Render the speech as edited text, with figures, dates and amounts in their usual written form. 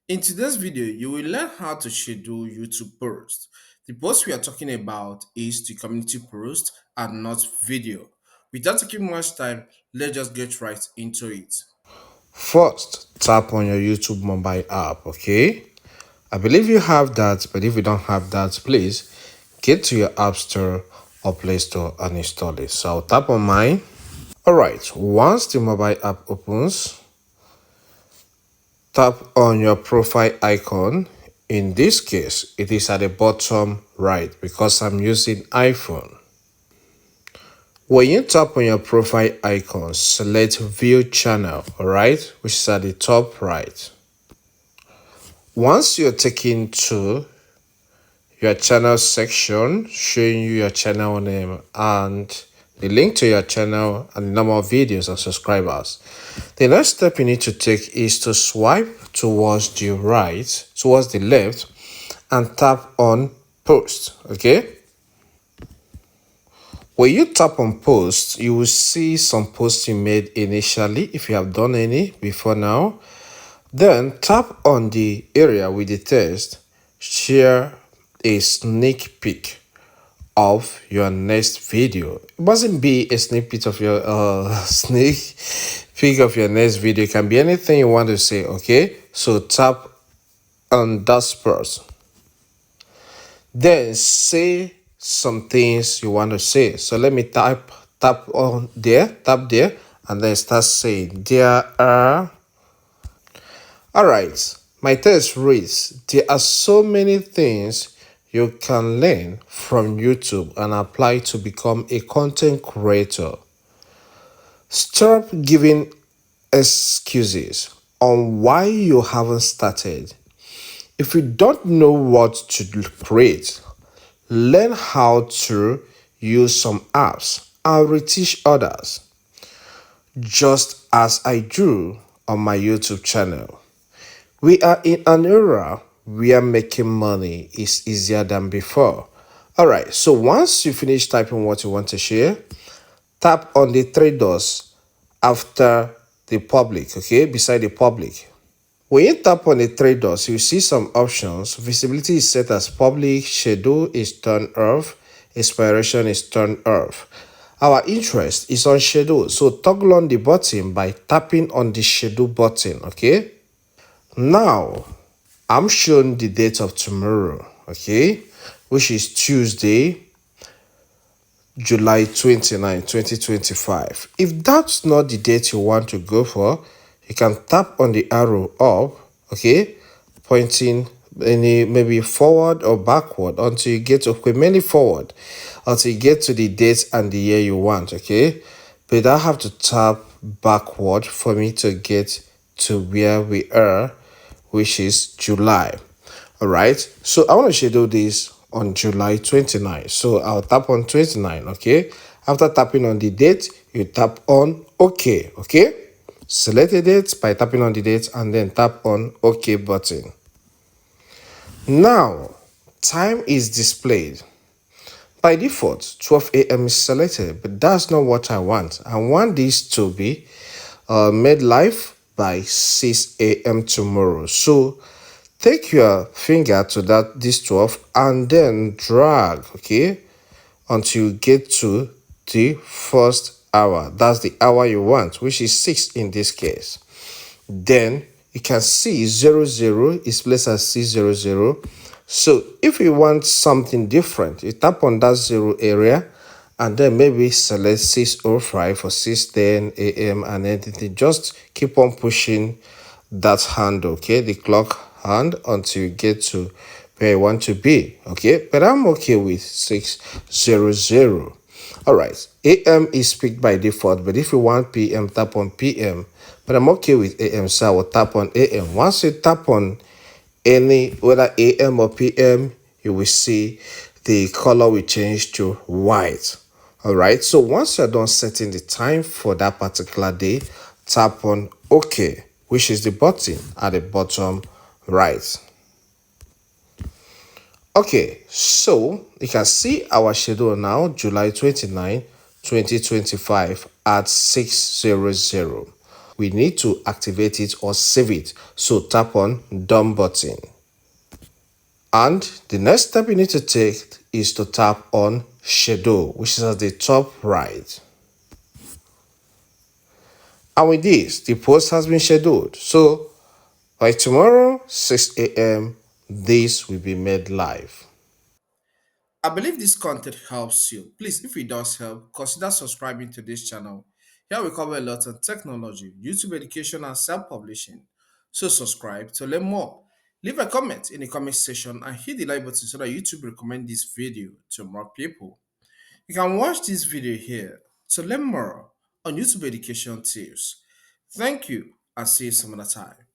In today's video, you will learn how to schedule YouTube posts. The post we are talking about is the community post and not video. Without taking much time, let's just get right into it. First, tap on your YouTube mobile app, okay? I believe you have that, but if you don't have that, please get to your App Store or Play Store and install it. So I'll tap on mine. Alright, once the mobile app opens, tap on your profile icon. In this case, it is at the bottom right because I'm using iPhone. When you tap on your profile icon, select View Channel, alright, which is at the top right. Once you're taken to your channel section showing you your channel name and the link to your channel and the number of videos and subscribers, the next step you need to take is to swipe towards the right, towards the left, and tap on post. Okay, when you tap on post, you will see some posts you made initially if you have done any before now. Then tap on the area with the text share a sneak peek of your next video. It mustn't be a sneak peek of your sneak peek of your next video. It can be anything you want to say, okay? So tap on that spot. Then say some things you want to say. So let me tap on there, tap there, and then start saying there are. All right, my test reads, there are so many things you can learn from YouTube and apply to become a content creator. Stop giving excuses on why you haven't started. If you don't know what to create, learn how to use some apps and reteach others, just as I do on my YouTube channel. We are in an era where making money is easier than before. Alright, so once you finish typing what you want to share, tap on the three dots after the public, okay, beside the public. When you tap on the three dots, you see some options. Visibility is set as public, schedule is turned off, expiration is turned off. Our interest is on schedule, so toggle on the button by tapping on the schedule button, okay? Now, I'm showing the date of tomorrow, okay, which is Tuesday, July 29, 2025. If that's not the date you want to go for, you can tap on the arrow up, okay, pointing any maybe forward or backward until you get to, okay, mainly forward, until you get to the date and the year you want, okay. But I have to tap backward for me to get to where we are, which is July. All right, so I want to schedule this on July 29. So I'll tap on 29, okay? After tapping on the date, you tap on OK, okay? Select the date by tapping on the date and then tap on OK button. Now, time is displayed. By default, 12 a.m. is selected, but that's not what I want. I want this to be made live by 6 a.m. tomorrow. So take your finger to this 12 and then drag, okay, until you get to the first hour. That's the hour you want, which is 6 in this case. Then you can see 00 is placed as C00. So if you want something different, you tap on that 0 area and then maybe select 6:05 or 6:10 a.m. and anything. Just keep on pushing that hand, okay, the clock hand, until you get to where you want to be, okay. But I'm okay with 6:00. All right, AM is picked by default, but if you want PM, tap on PM. But I'm okay with AM, so I will tap on AM. Once you tap on any, whether AM or PM, you will see the color will change to white. All right, so once you're done setting the time for that particular day, tap on OK, which is the button at the bottom right. Okay, so you can see our schedule now, July 29, 2025 at 6:00. we need to activate it or save it. So tap on done button. And the next step you need to take is to tap on schedule, which is at the top right. And with this, the post has been scheduled. So by tomorrow, 6 a.m., this will be made live. I believe this content helps you. Please, if it does help, consider subscribing to this channel. Here we cover a lot on technology, YouTube education, and self-publishing. So subscribe to learn more. Leave a comment in the comment section and hit the like button so that YouTube recommend this video to more people. You can watch this video here to learn more on YouTube education tips. Thank you and see you some other time.